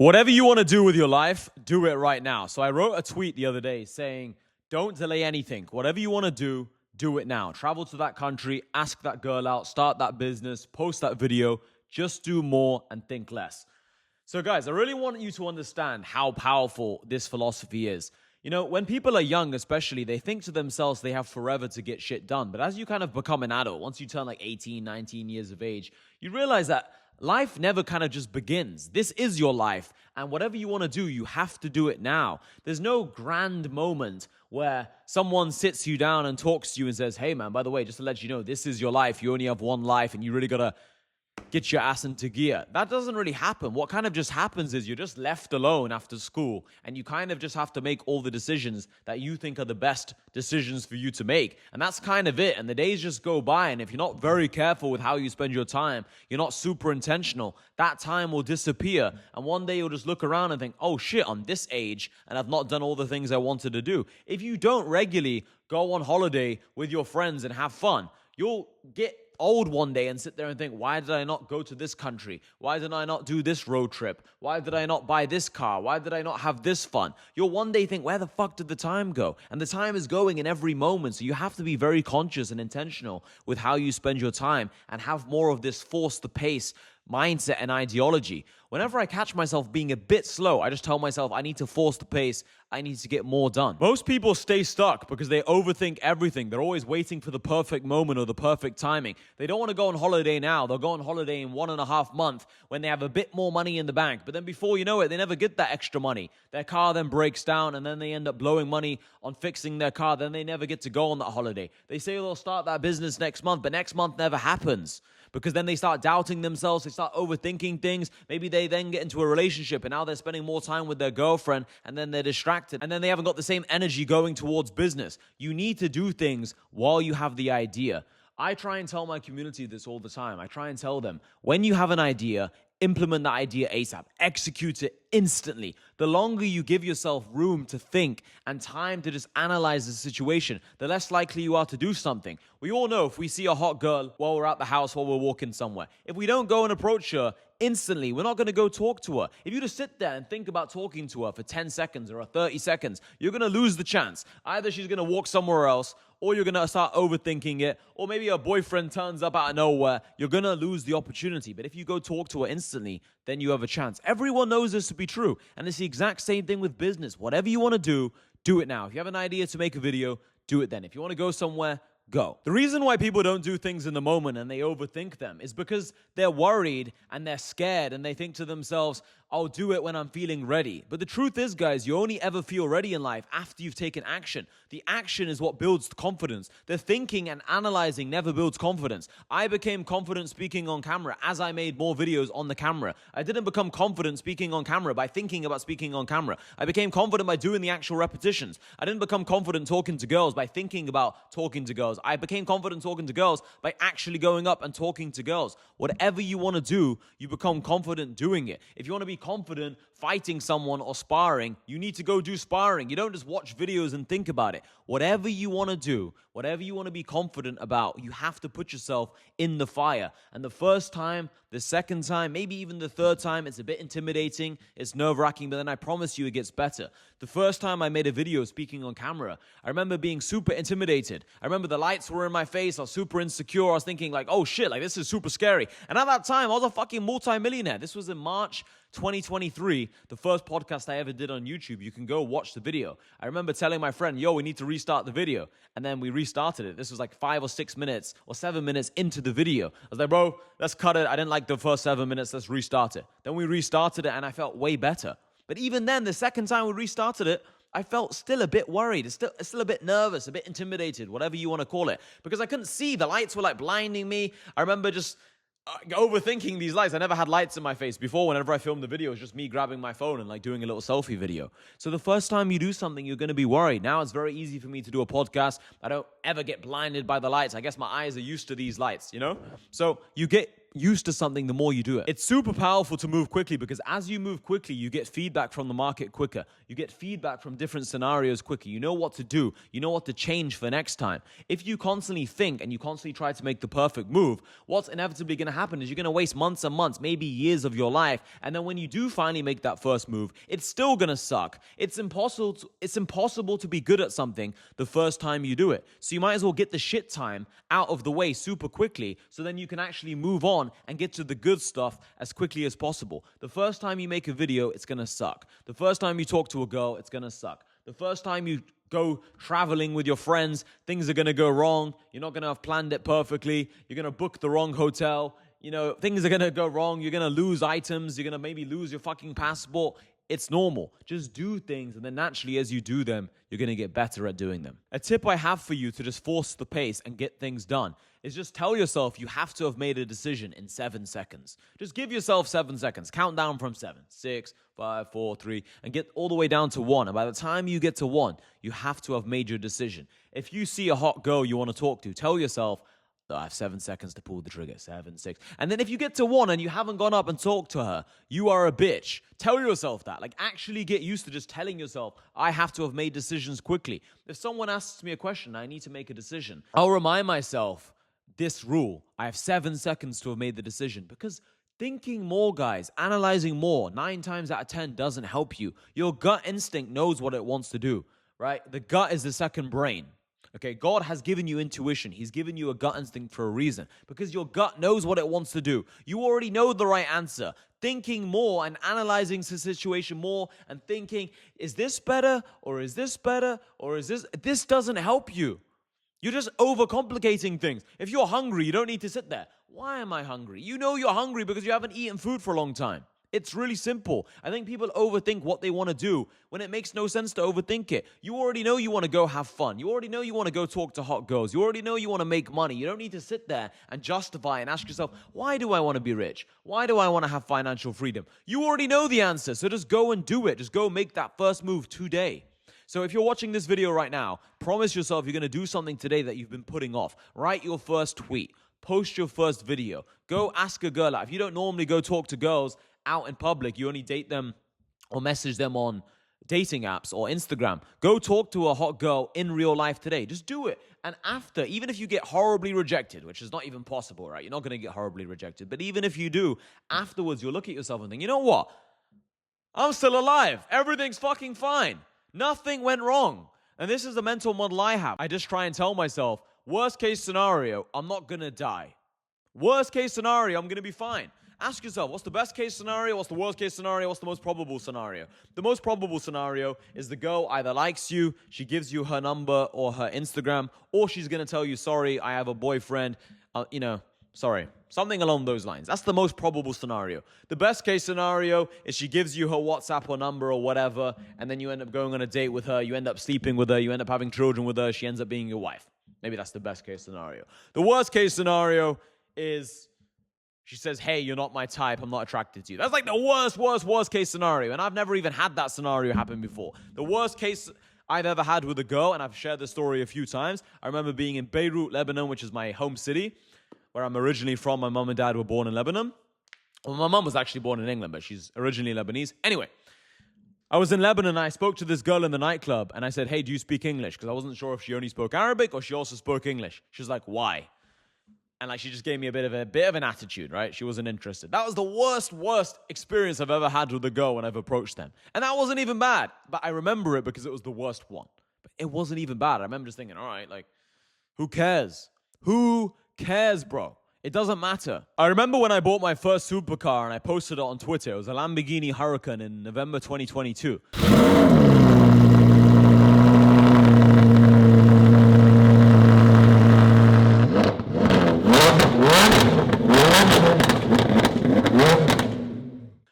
Whatever you want to do with your life, do it right now. So I wrote a tweet the other day saying, don't delay anything. Whatever you want to do it now. Travel to that country, ask that girl out, start that business, post that video. Just do more and think less. So guys, I really want you to understand how powerful this philosophy is. You know, when people are young especially, they think to themselves they have forever to get shit done. But as you kind of become an adult, once you turn like 18, 19 years of age, you realize that life never kind of just begins. This is your life, and whatever you want to do, you have to do it now. There's no grand moment where someone sits you down and talks to you and says, hey man, by the way, just to let you know, this is your life. You only have one life, and you really gotta get your ass into gear. That doesn't really happen. What kind of just happens is you're just left alone after school, and you kind of just have to make all the decisions that you think are the best decisions for you to make. And that's kind of it. And the days just go by, and if you're not very careful with how you spend your time, you're not super intentional, that time will disappear. And one day you'll just look around and think, oh shit, I'm this age and I've not done all the things I wanted to do. If you don't regularly go on holiday with your friends and have fun, you'll get old one day and sit there and think, why did I not go to this country? Why did I not do this road trip? Why did I not buy this car? Why did I not have this fun? You'll one day think, where the fuck did the time go? And the time is going in every moment. So you have to be very conscious and intentional with how you spend your time and have more of this force the pace mindset and ideology. Whenever I catch myself being a bit slow, I just tell myself I need to force the pace. I need to get more done. Most people stay stuck because they overthink everything. They're always waiting for the perfect moment or the perfect timing. They don't want to go on holiday now. They'll go on holiday in 1.5 months when they have a bit more money in the bank. But then before you know it, they never get that extra money. Their car then breaks down, and then they end up blowing money on fixing their car. Then they never get to go on that holiday. They say they'll start that business next month, but next month never happens. Because then they start doubting themselves, they start overthinking things. Maybe they then get into a relationship and now they're spending more time with their girlfriend, and then they're distracted, and then they haven't got the same energy going towards business. You need to do things while you have the idea. I try and tell my community this all the time. I try and tell them, when you have an idea, implement that idea ASAP. Execute it instantly. The longer you give yourself room to think and time to just analyze the situation, the less likely you are to do something. We all know if we see a hot girl while we're at the house, while we're walking somewhere, if we don't go and approach her instantly, we're not going to go talk to her. If you just sit there and think about talking to her for 10 seconds or 30 seconds, you're going to lose the chance. Either she's going to walk somewhere else, or you're going to start overthinking it, or maybe a boyfriend turns up out of nowhere. You're going to lose the opportunity. But if you go talk to her instantly, then you have a chance. Everyone knows this to be true. And it's the exact same thing with business. Whatever you want to do it now. If you have an idea to make a video, do it then. If you want to go somewhere, go. The reason why people don't do things in the moment and they overthink them is because they're worried and they're scared, and they think to themselves, I'll do it when I'm feeling ready. But the truth is, guys, you only ever feel ready in life after you've taken action. The action is what builds confidence. The thinking and analyzing never builds confidence. I became confident speaking on camera as I made more videos on the camera. I didn't become confident speaking on camera by thinking about speaking on camera. I became confident by doing the actual repetitions. I didn't become confident talking to girls by thinking about talking to girls. I became confident talking to girls by actually going up and talking to girls. Whatever you want to do, you become confident doing it. If you want to be confident fighting someone or sparring, you need to go do sparring. You don't just watch videos and think about it. Whatever you want to do, whatever you want to be confident about, you have to put yourself in the fire. And the first time, the second time, maybe even the third time, it's a bit intimidating, it's nerve-wracking, but then I promise you it gets better. The first time I made a video speaking on camera, I remember being super intimidated. I remember the lights were in my face, I was super insecure, I was thinking like, oh shit, like this is super scary. And at that time, I was a fucking multi-millionaire. This was in March 2023, the first podcast I ever did on YouTube. You can go watch the video. I remember telling my friend, yo, we need to restart the video. And then we restarted it. This was like 5 or 6 minutes or 7 minutes into the video. I was like, bro, let's cut it. I didn't like the first 7 minutes. Let's restart it. Then we restarted it and I felt way better. But even then, the second time we restarted it, I felt still a bit worried, still a bit nervous, a bit intimidated, whatever you want to call it. Because I couldn't see. The lights were like blinding me. I remember just overthinking these lights. I never had lights in my face before. Whenever I filmed the video, it was just me grabbing my phone and like doing a little selfie video. So the first time you do something, you're going to be worried. Now it's very easy for me to do a podcast. I don't ever get blinded by the lights. I guess my eyes are used to these lights, you know? So you get used to something, the more you do it. It's super powerful to move quickly because as you move quickly, you get feedback from the market quicker. You get feedback from different scenarios quicker. You know what to do. You know what to change for next time. If you constantly think and you constantly try to make the perfect move, what's inevitably going to happen is you're going to waste months and months, maybe years of your life. And then when you do finally make that first move, it's still going to suck. It's impossible to be good at something the first time you do it. So you might as well get the shit time out of the way super quickly so then you can actually move on and get to the good stuff as quickly as possible. The first time you make a video, it's going to suck. The first time you talk to a girl, it's going to suck. The first time you go traveling with your friends, things are going to go wrong. You're not going to have planned it perfectly. You're going to book the wrong hotel. Things are going to go wrong. You're going to lose items. You're going to maybe lose your fucking passport. It's normal. Just do things, and then naturally, as you do them, you're going to get better at doing them. A tip I have for you to just force the pace and get things done is just tell yourself you have to have made a decision in 7 seconds. Just give yourself 7 seconds. Count down from 7, 6, 5, 4, 3, and get all the way down to 1. And by the time you get to 1, you have to have made your decision. If you see a hot girl you want to talk to, tell yourself, I have 7 seconds to pull the trigger. 7, 6. And then if you get to 1 and you haven't gone up and talked to her, you are a bitch. Tell yourself that. Actually get used to just telling yourself, I have to have made decisions quickly. If someone asks me a question, I need to make a decision, I'll remind myself this rule. I have 7 seconds to have made the decision. Because thinking more, guys, analyzing more, 9 times out of 10 doesn't help you. Your gut instinct knows what it wants to do, right? The gut is the second brain. Okay, God has given you intuition. He's given you a gut instinct for a reason because your gut knows what it wants to do. You already know the right answer. Thinking more and analyzing the situation more and thinking, is this better or is this better or is this doesn't help you. You're just overcomplicating things. If you're hungry, you don't need to sit there. Why am I hungry? You know you're hungry because you haven't eaten food for a long time. It's really simple. I think people overthink what they want to do when it makes no sense to overthink it. You already know you want to go have fun. You already know you want to go talk to hot girls. You already know you want to make money. You don't need to sit there and justify and ask yourself, why do I want to be rich? Why do I want to have financial freedom? You already know the answer, so just go and do it. Just go make that first move today. So if you're watching this video right now, promise yourself you're going to do something today that you've been putting off. Write your first tweet. Post your first video. Go ask a girl out. If you don't normally go talk to girls out in public, you only date them or message them on dating apps or Instagram. Go talk to a hot girl in real life today. Just do it. And after, even if you get horribly rejected, which is not even possible, right? You're not going to get horribly rejected. But even if you do, afterwards, you'll look at yourself and think, you know what? I'm still alive. Everything's fucking fine. Nothing went wrong. And this is the mental model I have. I just try and tell myself, worst case scenario, I'm not going to die. Worst case scenario, I'm going to be fine. Ask yourself, what's the best case scenario? What's the worst case scenario? What's the most probable scenario? The most probable scenario is the girl either likes you, she gives you her number or her Instagram, or she's going to tell you, sorry, I have a boyfriend, sorry. Something along those lines. That's the most probable scenario. The best case scenario is she gives you her WhatsApp or number or whatever, and then you end up going on a date with her, you end up sleeping with her, you end up having children with her, she ends up being your wife. Maybe that's the best case scenario. The worst case scenario is she says, hey, you're not my type, I'm not attracted to you. That's like the worst case scenario. And I've never even had that scenario happen before. The worst case I've ever had with a girl, and I've shared this story a few times. I remember being in Beirut, Lebanon, which is my home city, where I'm originally from. My mom and dad were born in Lebanon. Well, my mom was actually born in England, but she's originally Lebanese. Anyway, I was in Lebanon and I spoke to this girl in the nightclub and I said, hey, do you speak English? Because I wasn't sure if she only spoke Arabic or she also spoke English. She was like, why? And she just gave me a bit of an attitude, right? She wasn't interested. That was the worst experience I've ever had with a girl when I've approached them. And that wasn't even bad. But I remember it because it was the worst one. But it wasn't even bad. I remember just thinking, all right, who cares? Who cares, bro? It doesn't matter. I remember when I bought my first supercar and I posted it on Twitter. It was a Lamborghini Huracan in November 2022.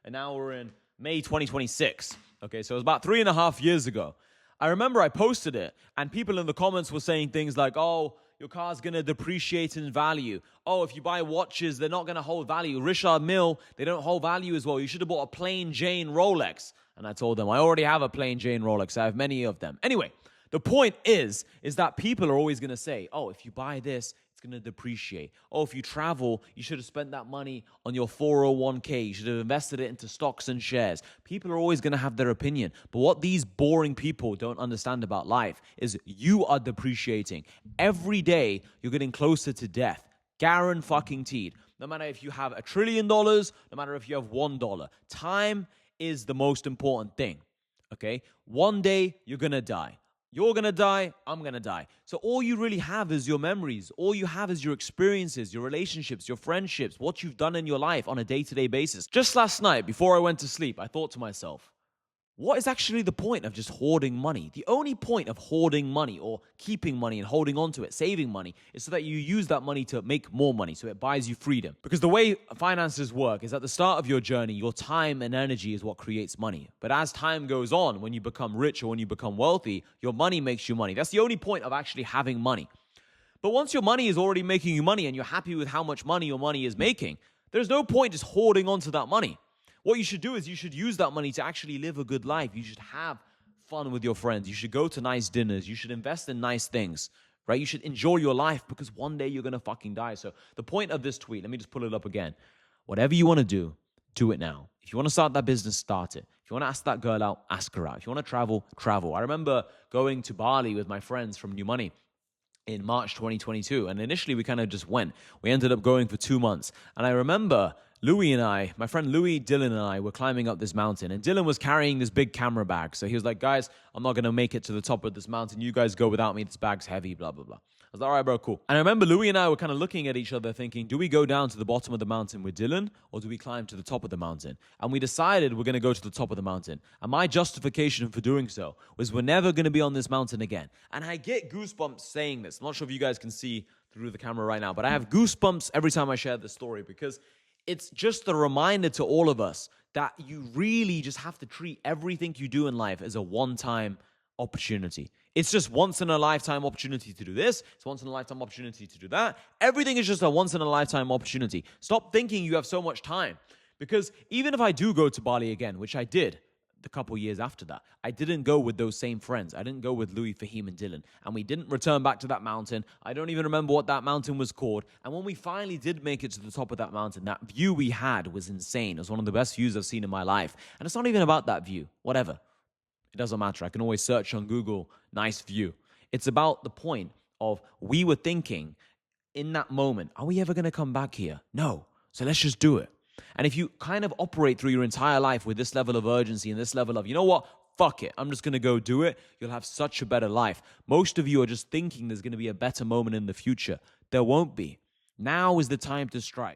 And now we're in May 2026. Okay, so it was about 3.5 years ago. I remember I posted it and people in the comments were saying things like, oh, your car's going to depreciate in value. Oh, if you buy watches, they're not going to hold value. Richard Mille, they don't hold value as well. You should have bought a plain Jane Rolex. And I told them, I already have a plain Jane Rolex. I have many of them. Anyway, the point is that people are always going to say, oh, if you buy this, it's going to depreciate. Oh, if you travel, you should have spent that money on your 401k. You should have invested it into stocks and shares. People are always going to have their opinion. But what these boring people don't understand about life is you are depreciating. Every day, you're getting closer to death. Guaranteed. No matter if you have $1 trillion, no matter if you have $1. Time is the most important thing. Okay? One day, you're going to die. You're going to die, I'm going to die. So all you really have is your memories. All you have is your experiences, your relationships, your friendships, what you've done in your life on a day-to-day basis. Just last night, before I went to sleep, I thought to myself, what is actually the point of just hoarding money? The only point of hoarding money or keeping money and holding on to it, saving money, is so that you use that money to make more money, so it buys you freedom. Because the way finances work is at the start of your journey, your time and energy is what creates money. But as time goes on, when you become rich or when you become wealthy, your money makes you money. That's the only point of actually having money. But once your money is already making you money and you're happy with how much money your money is making, there's no point just hoarding onto that money. What you should do is you should use that money to actually live a good life. You should have fun with your friends. You should go to nice dinners. You should invest in nice things, right? You should enjoy your life because one day you're going to fucking die. So the point of this tweet, let me just pull it up again. Whatever you want to do it now. If you want to start that business, start it. If you want to ask that girl out, ask her out. If you want to travel, travel. I remember going to Bali with my friends from New Money in March 2022. And initially we kind of just went. We ended up going for 2 months. And I remember Louis and I, my friend Louis, Dylan and I were climbing up this mountain, and Dylan was carrying this big camera bag. So he was like, guys, I'm not going to make it to the top of this mountain. You guys go without me. This bag's heavy, blah, blah, blah. I was like, all right, bro, cool. And I remember Louis and I were kind of looking at each other thinking, do we go down to the bottom of the mountain with Dylan or do we climb to the top of the mountain? And we decided we're going to go to the top of the mountain. And my justification for doing so was we're never going to be on this mountain again. And I get goosebumps saying this. I'm not sure if you guys can see through the camera right now, but I have goosebumps every time I share this story because it's just a reminder to all of us that you really just have to treat everything you do in life as a one-time opportunity. It's just once in a lifetime opportunity to do this. It's once in a lifetime opportunity to do that. Everything is just a once in a lifetime opportunity. Stop thinking you have so much time. Because even if I do go to Bali again, which I did a couple years after that, I didn't go with those same friends. I didn't go with Louis, Fahim, and Dylan. And we didn't return back to that mountain. I don't even remember what that mountain was called. And when we finally did make it to the top of that mountain, that view we had was insane. It was one of the best views I've seen in my life. And it's not even about that view. Whatever. It doesn't matter. I can always search on Google, nice view. It's about the point of we were thinking in that moment, are we ever going to come back here? No. So let's just do it. And if you kind of operate through your entire life with this level of urgency and this level of, you know what? Fuck it. I'm just going to go do it. You'll have such a better life. Most of you are just thinking there's going to be a better moment in the future. There won't be. Now is the time to strike.